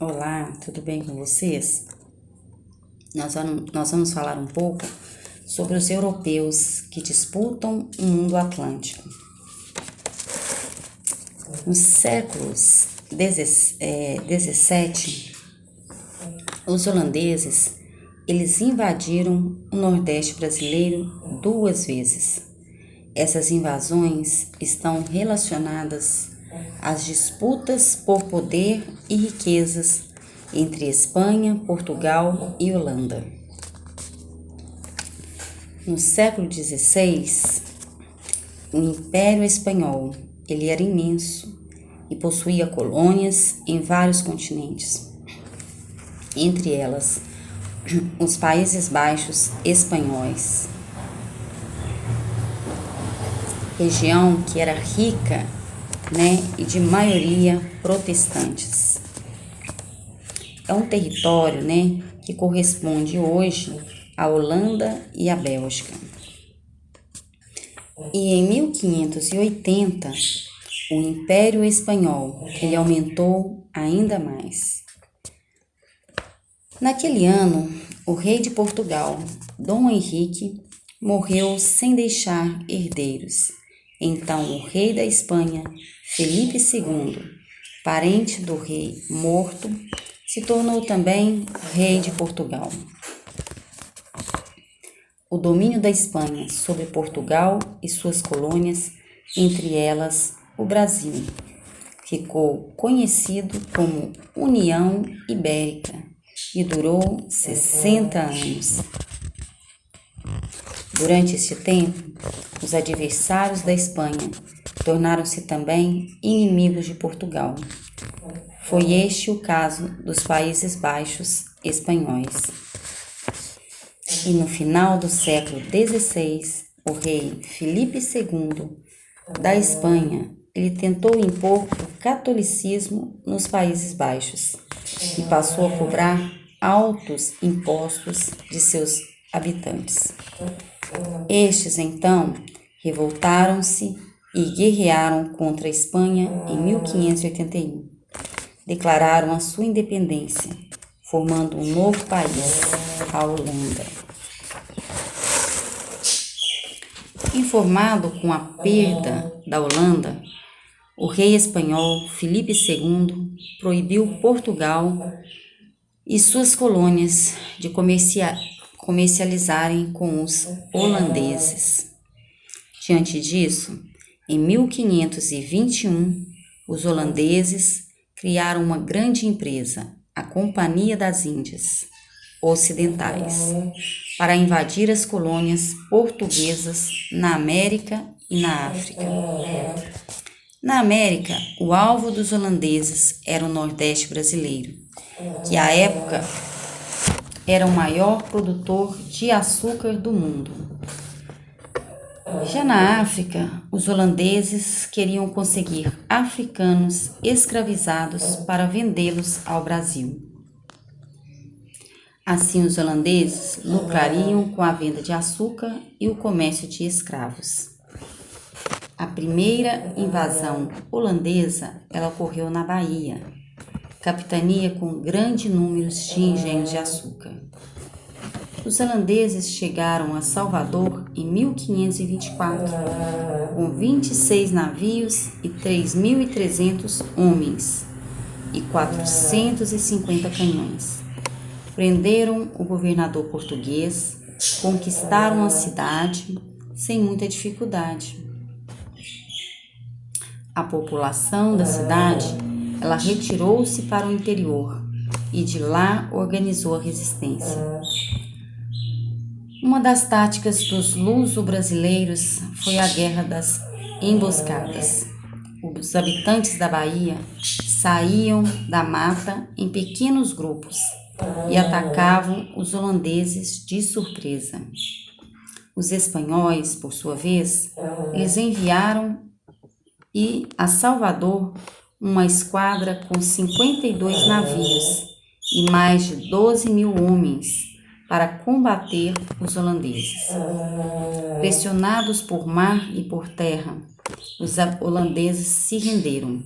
Olá, tudo bem com vocês? Nós vamos falar um pouco sobre os europeus que disputam o mundo atlântico. Nos séculos 17, os holandeses eles invadiram o Nordeste brasileiro 2 vezes. Essas invasões estão relacionadas às disputas por poder e riquezas entre Espanha, Portugal e Holanda. No século XVI, o Império Espanhol ele era imenso e possuía colônias em vários continentes, entre elas os Países Baixos espanhóis, região que era rica, e de maioria protestantes. É um território, que corresponde hoje à Holanda e à Bélgica. E em 1580, o Império Espanhol ele aumentou ainda mais. Naquele ano, o rei de Portugal, Dom Henrique, morreu sem deixar herdeiros. Então, o rei da Espanha, Felipe II, parente do rei morto, se tornou também rei de Portugal. O domínio da Espanha sobre Portugal e suas colônias, entre elas o Brasil, ficou conhecido como União Ibérica e durou 60 anos. Durante este tempo, os adversários da Espanha tornaram-se também inimigos de Portugal. Foi este o caso dos Países Baixos espanhóis. E no final do século XVI, o rei Felipe II da Espanha, ele tentou impor o catolicismo nos Países Baixos e passou a cobrar altos impostos de seus habitantes. Estes, então, revoltaram-se e guerrearam contra a Espanha em 1581. Declararam a sua independência, formando um novo país, a Holanda. Informado com a perda da Holanda, o rei espanhol Felipe II proibiu Portugal e suas colônias de comercializarem com os holandeses. Diante disso, em 1521, os holandeses criaram uma grande empresa, a Companhia das Índias Ocidentais, para invadir as colônias portuguesas na América e na África. Na América, o alvo dos holandeses era o Nordeste brasileiro, que à época era o maior produtor de açúcar do mundo. Já na África, os holandeses queriam conseguir africanos escravizados para vendê-los ao Brasil. Assim, os holandeses lucrariam com a venda de açúcar e o comércio de escravos. A primeira invasão holandesa ela ocorreu na Bahia, capitania com grande número de engenhos de açúcar. Os holandeses chegaram a Salvador em 1524, com 26 navios e 3.300 homens e 450 canhões. Prenderam o governador português, conquistaram a cidade sem muita dificuldade. A população da cidade ela retirou-se para o interior e de lá organizou a resistência. Uma das táticas dos luso-brasileiros foi a Guerra das Emboscadas. Os habitantes da Bahia saíam da mata em pequenos grupos e atacavam os holandeses de surpresa. Os espanhóis, por sua vez, eles enviaram a Salvador uma esquadra com 52 navios e mais de 12.000 homens para combater os holandeses. Pressionados por mar e por terra, os holandeses se renderam.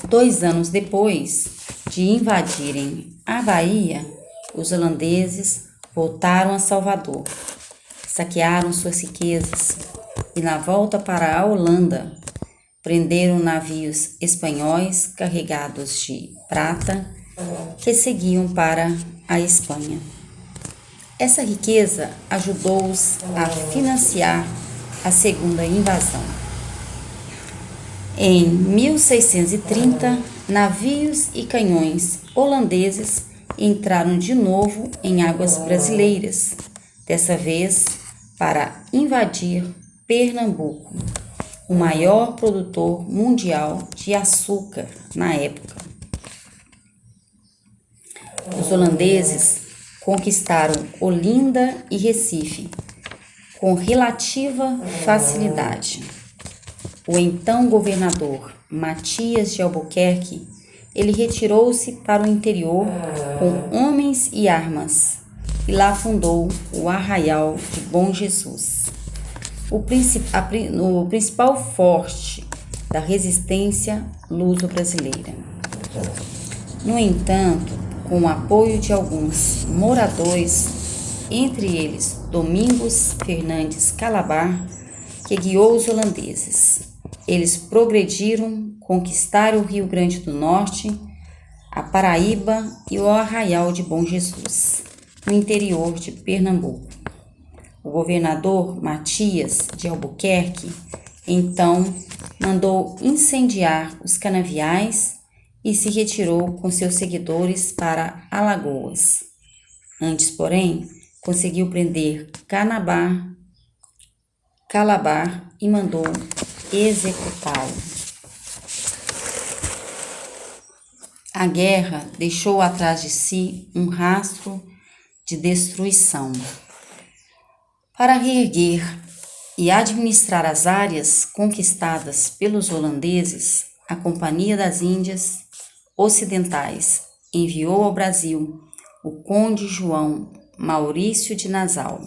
2 anos depois de invadirem a Bahia, os holandeses voltaram a Salvador, saquearam suas riquezas e, na volta para a Holanda, prenderam navios espanhóis carregados de prata que seguiam para a Espanha. Essa riqueza ajudou-os a financiar a segunda invasão. Em 1630, navios e canhões holandeses entraram de novo em águas brasileiras, dessa vez para invadir Pernambuco, o maior produtor mundial de açúcar na época. Os holandeses conquistaram Olinda e Recife com relativa facilidade. O então governador Matias de Albuquerque, ele retirou-se para o interior com homens e armas e lá fundou o Arraial de Bom Jesus, o principal forte da resistência luso-brasileira. No entanto, com o apoio de alguns moradores, entre eles Domingos Fernandes Calabar, que guiou os holandeses, eles progrediram, conquistaram o Rio Grande do Norte, a Paraíba e o Arraial de Bom Jesus, no interior de Pernambuco. O governador Matias de Albuquerque, então, mandou incendiar os canaviais e se retirou com seus seguidores para Alagoas. Antes, porém, conseguiu prender Calabar e mandou executá-lo. A guerra deixou atrás de si um rastro de destruição. Para reerguer e administrar as áreas conquistadas pelos holandeses, a Companhia das Índias Ocidentais enviou ao Brasil o conde João Maurício de Nassau.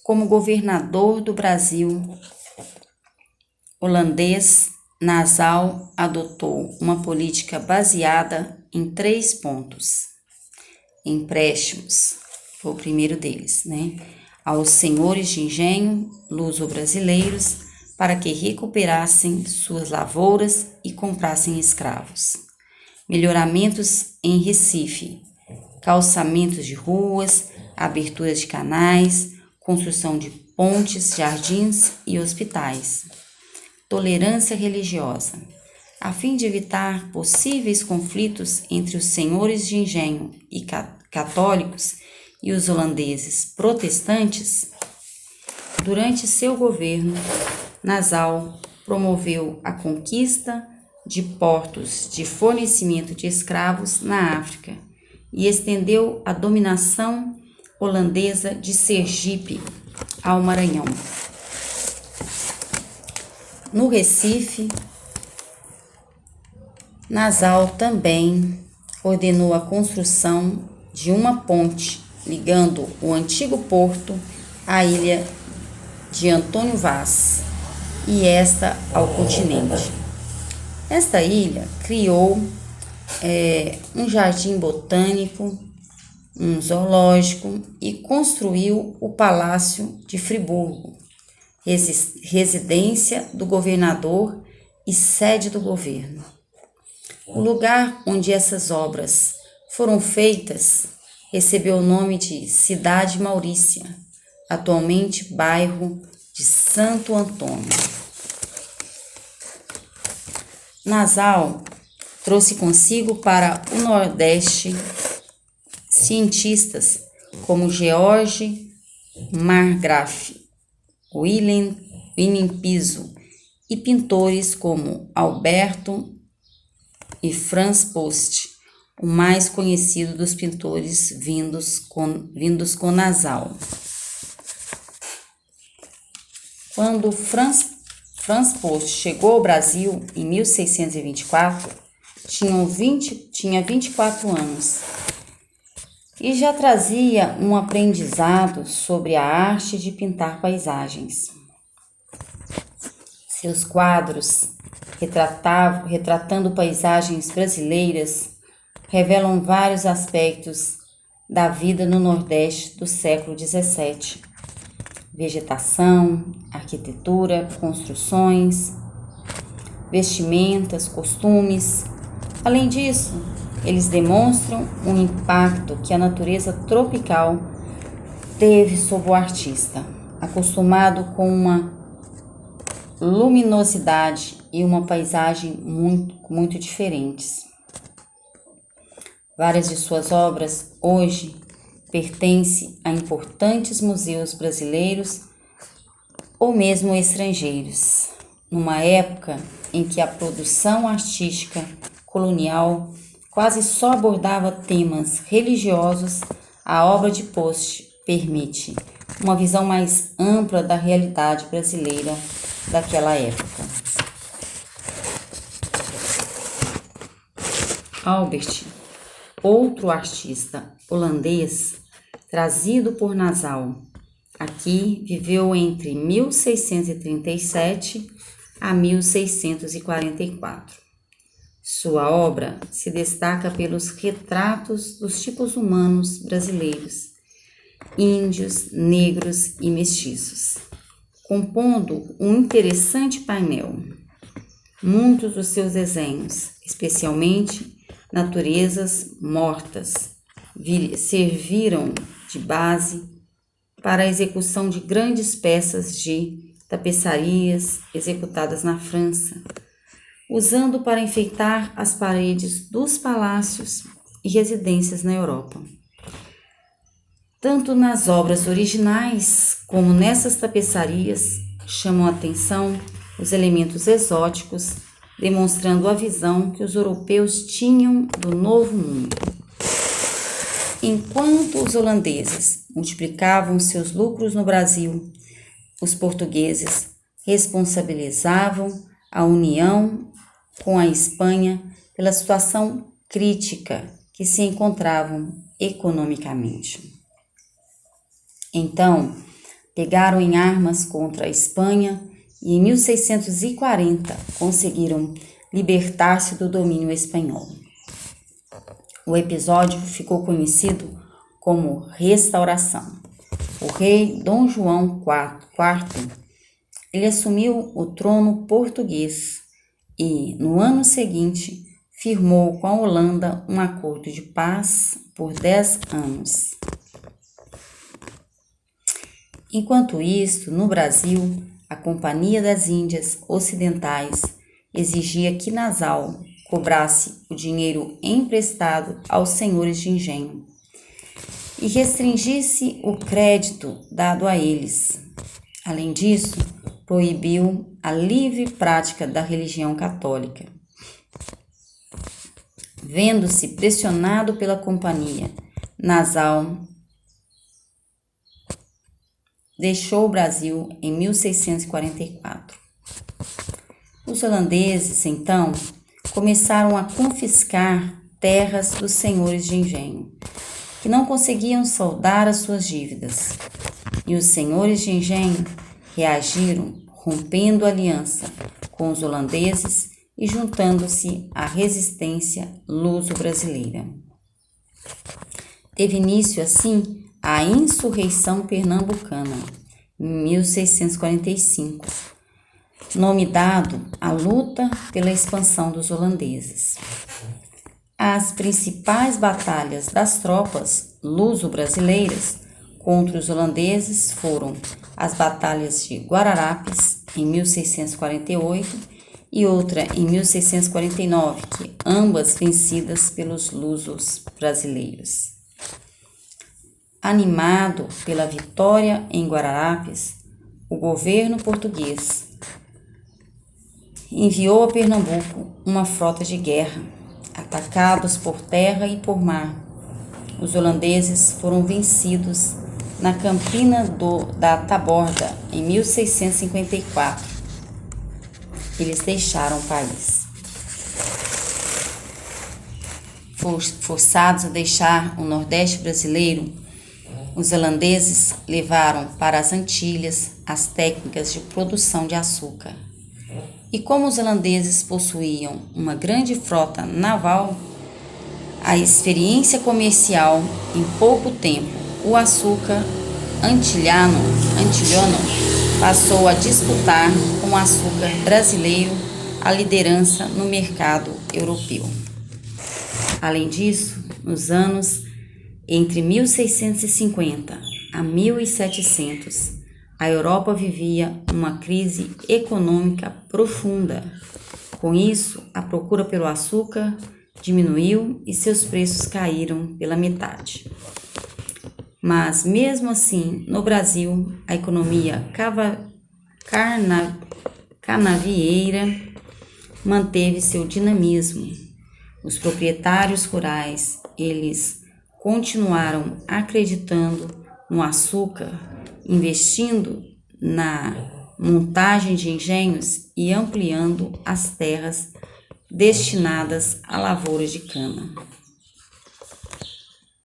Como governador do Brasil holandês, Nassau adotou uma política baseada em 3 pontos. Empréstimos, foi o primeiro deles, aos senhores de engenho luso-brasileiros para que recuperassem suas lavouras e comprassem escravos. Melhoramentos em Recife, calçamentos de ruas, abertura de canais, construção de pontes, jardins e hospitais. Tolerância religiosa, a fim de evitar possíveis conflitos entre os senhores de engenho e católicos e os holandeses protestantes. Durante seu governo, Nassau promoveu a conquista de portos de fornecimento de escravos na África e estendeu a dominação holandesa de Sergipe ao Maranhão. No Recife, Nassau também ordenou a construção de uma ponte ligando o antigo porto à ilha de Antônio Vaz e esta ao continente. Esta ilha criou um jardim botânico, um zoológico e construiu o Palácio de Friburgo, residência do governador e sede do governo. O lugar onde essas obras foram feitas recebeu o nome de Cidade Maurícia, atualmente bairro de Santo Antônio. Nassau trouxe consigo para o Nordeste cientistas como George Marggraf, Willem Piso e pintores como Alberto e Franz Post, o mais conhecido dos pintores vindos com Nassau. Quando Franz Post chegou ao Brasil em 1624, tinha 24 anos e já trazia um aprendizado sobre a arte de pintar paisagens. Seus quadros retratando paisagens brasileiras, revelam vários aspectos da vida no Nordeste do século XVII. Vegetação, arquitetura, construções, vestimentas, costumes. Além disso, eles demonstram um impacto que a natureza tropical teve sobre o artista, acostumado com uma luminosidade e uma paisagem muito diferentes. Várias de suas obras hoje pertencem a importantes museus brasileiros ou mesmo estrangeiros, numa época em que a produção artística colonial quase só abordava temas religiosos. A obra de Post permite uma visão mais ampla da realidade brasileira daquela época. Albert, outro artista holandês, trazido por Nassau, aqui viveu entre 1637 a 1644. Sua obra se destaca pelos retratos dos tipos humanos brasileiros, índios, negros e mestiços, compondo um interessante painel. Muitos dos seus desenhos, especialmente naturezas mortas, serviram de base para a execução de grandes peças de tapeçarias executadas na França, usando para enfeitar as paredes dos palácios e residências na Europa. Tanto nas obras originais como nessas tapeçarias chamam a atenção os elementos exóticos, demonstrando a visão que os europeus tinham do Novo Mundo. Enquanto os holandeses multiplicavam seus lucros no Brasil, os portugueses responsabilizavam a União com a Espanha pela situação crítica que se encontravam economicamente. Então, pegaram em armas contra a Espanha e em 1640 conseguiram libertar-se do domínio espanhol. O episódio ficou conhecido como Restauração. O rei Dom João IV, ele assumiu o trono português e, no ano seguinte, firmou com a Holanda um acordo de paz por 10 anos. Enquanto isso, no Brasil, a Companhia das Índias Ocidentais exigia que Nassau cobrasse o dinheiro emprestado aos senhores de engenho e restringisse o crédito dado a eles. Além disso, proibiu a livre prática da religião católica. Vendo-se pressionado pela companhia, Nassau deixou o Brasil em 1644. Os holandeses, então, começaram a confiscar terras dos senhores de engenho, que não conseguiam saldar as suas dívidas. E os senhores de engenho reagiram, rompendo aliança com os holandeses e juntando-se à resistência luso-brasileira. Teve início, assim, a Insurreição Pernambucana, em 1645, nome dado à luta pela expansão dos holandeses. As principais batalhas das tropas luso-brasileiras contra os holandeses foram as batalhas de Guararapes, em 1648, e outra em 1649, que ambas vencidas pelos lusos brasileiros. Animado pela vitória em Guararapes, o governo português enviou a Pernambuco uma frota de guerra. Atacados por terra e por mar, os holandeses foram vencidos na Campina da Taborda em 1654. Eles deixaram o país. Forçados a deixar o Nordeste brasileiro, os holandeses levaram para as Antilhas as técnicas de produção de açúcar. E como os holandeses possuíam uma grande frota naval, a experiência comercial, em pouco tempo, o açúcar antilhano passou a disputar com o açúcar brasileiro a liderança no mercado europeu. Além disso, nos anos entre 1650 a 1700, a Europa vivia uma crise econômica profunda. Com isso, a procura pelo açúcar diminuiu e seus preços caíram pela metade. Mas, mesmo assim, no Brasil, a economia canavieira manteve seu dinamismo. Os proprietários rurais, eles continuaram acreditando no açúcar, investindo na montagem de engenhos e ampliando as terras destinadas a lavouras de cana.